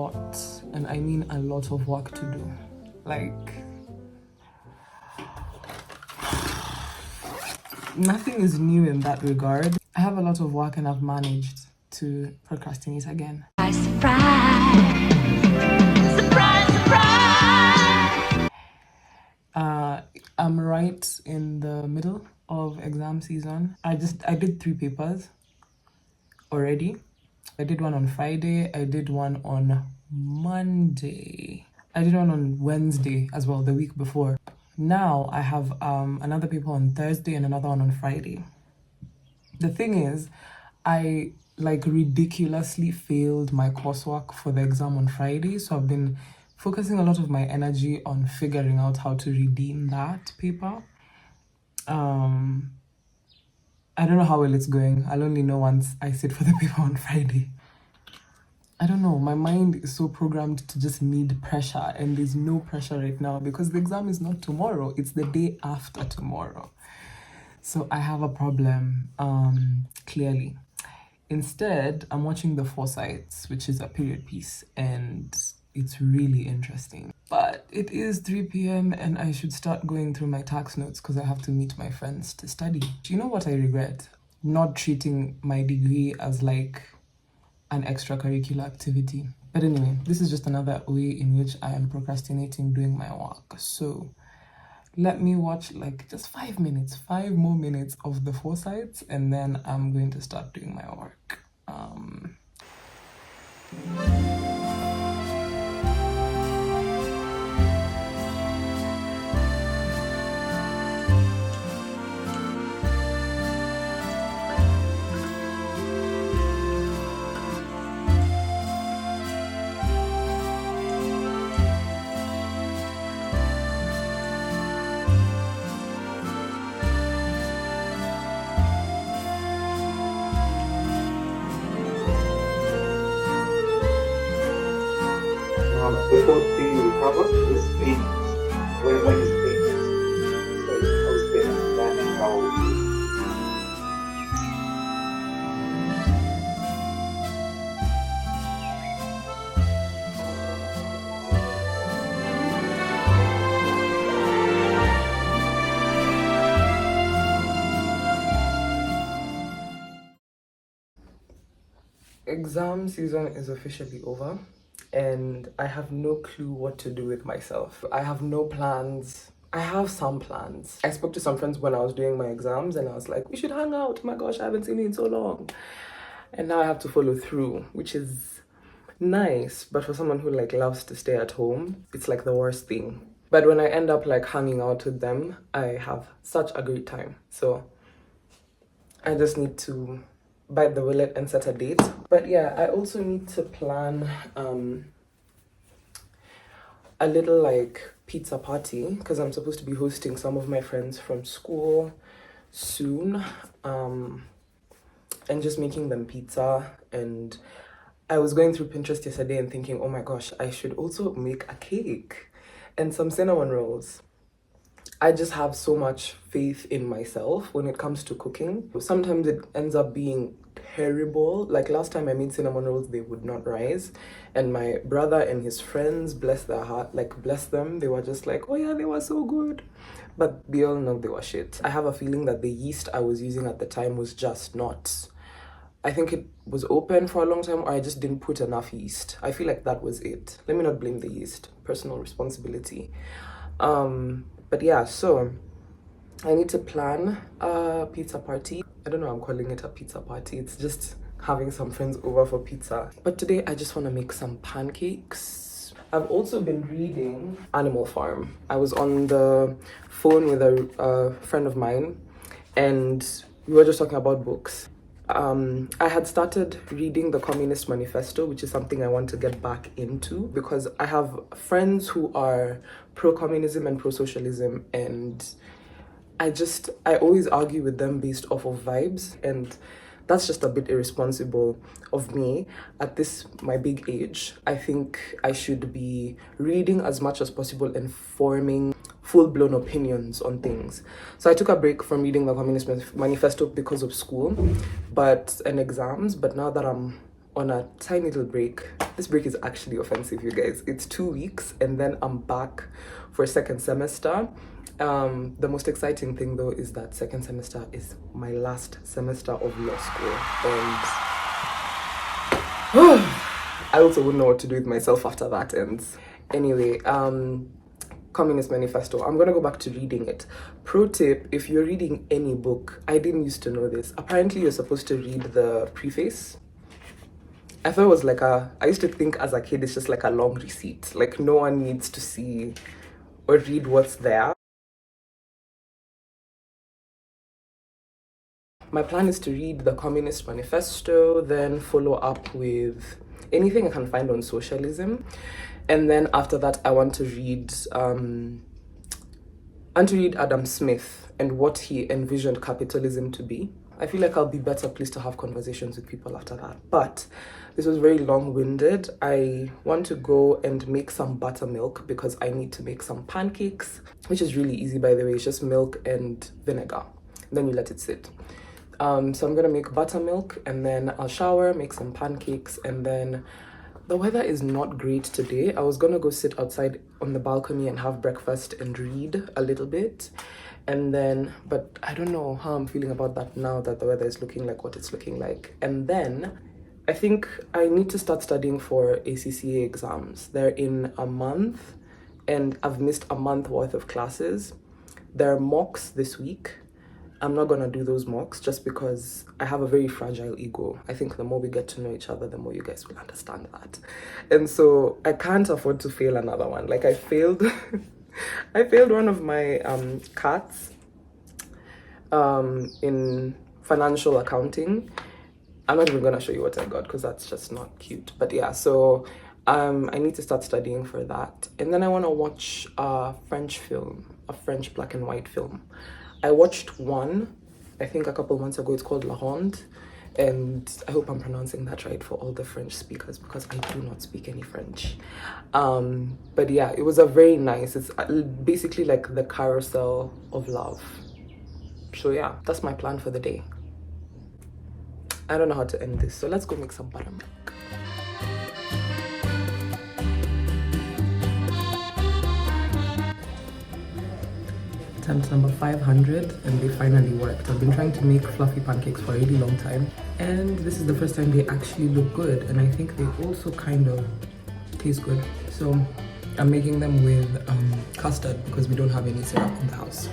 lot, and I mean a lot of work to do. Like, nothing is new in that regard. I have a lot of work and I've managed to procrastinate again. Surprise! Surprise, surprise! I'm right in the middle of exam season. I did 3 papers already. I did one on Friday, I did one on Monday, I did one on Wednesday as well, the week before. Now I have another paper on Thursday and another one on Friday. The thing is, I ridiculously failed my coursework for the exam on Friday, so I've been focusing a lot of my energy on figuring out how to redeem that paper. I don't know how well it's going. I'll only know once I sit for the paper on Friday. I don't know, my mind is so programmed to just need pressure, and there's no pressure right now because the exam is not tomorrow, it's the day after tomorrow. So I have a problem, clearly. Instead, I'm watching The Forsytes, which is a period piece, and it's really interesting. But it is 3 p.m. and I should start going through my tax notes because I have to meet my friends to study. Do you know what I regret? Not treating my degree as like an extracurricular activity. But anyway, this is just another way in which I am procrastinating doing my work. So let me watch like just 5 more minutes of The Forsytes, and then I'm going to start doing my work. Before the recover, this pain, when is pain? So I was pain learning how. Exam season is officially over, and I have no clue what to do with myself. I have no plans. I have some plans. I spoke to some friends when I was doing my exams and I was like, we should hang out. Oh my gosh, I haven't seen you in so long. And now I have to follow through, which is nice, but for someone who like loves to stay at home, it's like the worst thing. But when I end up like hanging out with them, I have such a great time. So I just need to bite the bullet and set a date. But yeah, I also need to plan a little like pizza party because I'm supposed to be hosting some of my friends from school soon, and just making them pizza. And I was going through Pinterest yesterday and thinking, oh my gosh, I should also make a cake and some cinnamon rolls. I just have so much faith in myself when it comes to cooking. Sometimes it ends up being terrible. Like last time I made cinnamon rolls, they would not rise. And my brother and his friends, bless their heart, like bless them, they were just like, oh yeah, they were so good. But we all know they were shit. I have a feeling that the yeast I was using at the time was just not. I think it was open for a long time, or I just didn't put enough yeast. I feel like that was it. Let me not blame the yeast. Personal responsibility. But yeah, so I need to plan a pizza party. I don't know, I'm calling it a pizza party. It's just having some friends over for pizza. But today I just want to make some pancakes. I've also been reading Animal Farm. I was on the phone with a friend of mine and we were just talking about books. I had started reading the Communist Manifesto, which is something I want to get back into because I have friends who are pro-communism and pro-socialism, and I always argue with them based off of vibes, and that's just a bit irresponsible of me at this my big age. I think I should be reading as much as possible and forming full-blown opinions on things. So I took a break from reading the Communist Manifesto because of school and exams, but now that I'm on a tiny little break. This break is actually offensive, you guys. It's 2 weeks and then I'm back for second semester. The most exciting thing though is that second semester is my last semester of law school, and I also wouldn't know what to do with myself after that ends. Anyway, Communist Manifesto, I'm gonna go back to reading it. Pro tip, if you're reading any book, I didn't used to know this, apparently you're supposed to read the preface. I thought it was like I used to think as a kid it's just like a long receipt, like no one needs to see or read what's there. My plan is to read the Communist Manifesto, then follow up with anything I can find on socialism, and then after that I want to read Adam Smith and what he envisioned capitalism to be. I feel like I'll be better pleased to have conversations with people after that. But this was very long-winded. I want to go and make some buttermilk because I need to make some pancakes, which is really easy, by the way. It's just milk and vinegar. Then you let it sit. So I'm gonna make buttermilk and then I'll shower, make some pancakes, and then the weather is not great today. I was gonna go sit outside on the balcony and have breakfast and read a little bit. And then, but I don't know how I'm feeling about that now that the weather is looking like what it's looking like. And then I think I need to start studying for ACCA exams. They're in a month and I've missed a month worth of classes. There are mocks this week. I'm not gonna do those mocks just because I have a very fragile ego. I think the more we get to know each other, the more you guys will understand that. And so I can't afford to fail another one. Like I failed I failed one of my CATs in financial accounting. I'm not even gonna show you what I got because that's just not cute. But yeah, so I need to start studying for that. And then I wanna watch a French film, a French black and white film. I watched one, I think a couple months ago. It's called La Ronde. And I hope I'm pronouncing that right for all the French speakers because I do not speak any French. But yeah, it was a very nice, it's basically like the carousel of love. So yeah, that's my plan for the day. I don't know how to end this, so let's go make some buttermilk. Attempt number 500 and they finally worked. I've been trying to make fluffy pancakes for a really long time and this is the first time they actually look good, and I think they also kind of taste good. So I'm making them with custard because we don't have any syrup in the house.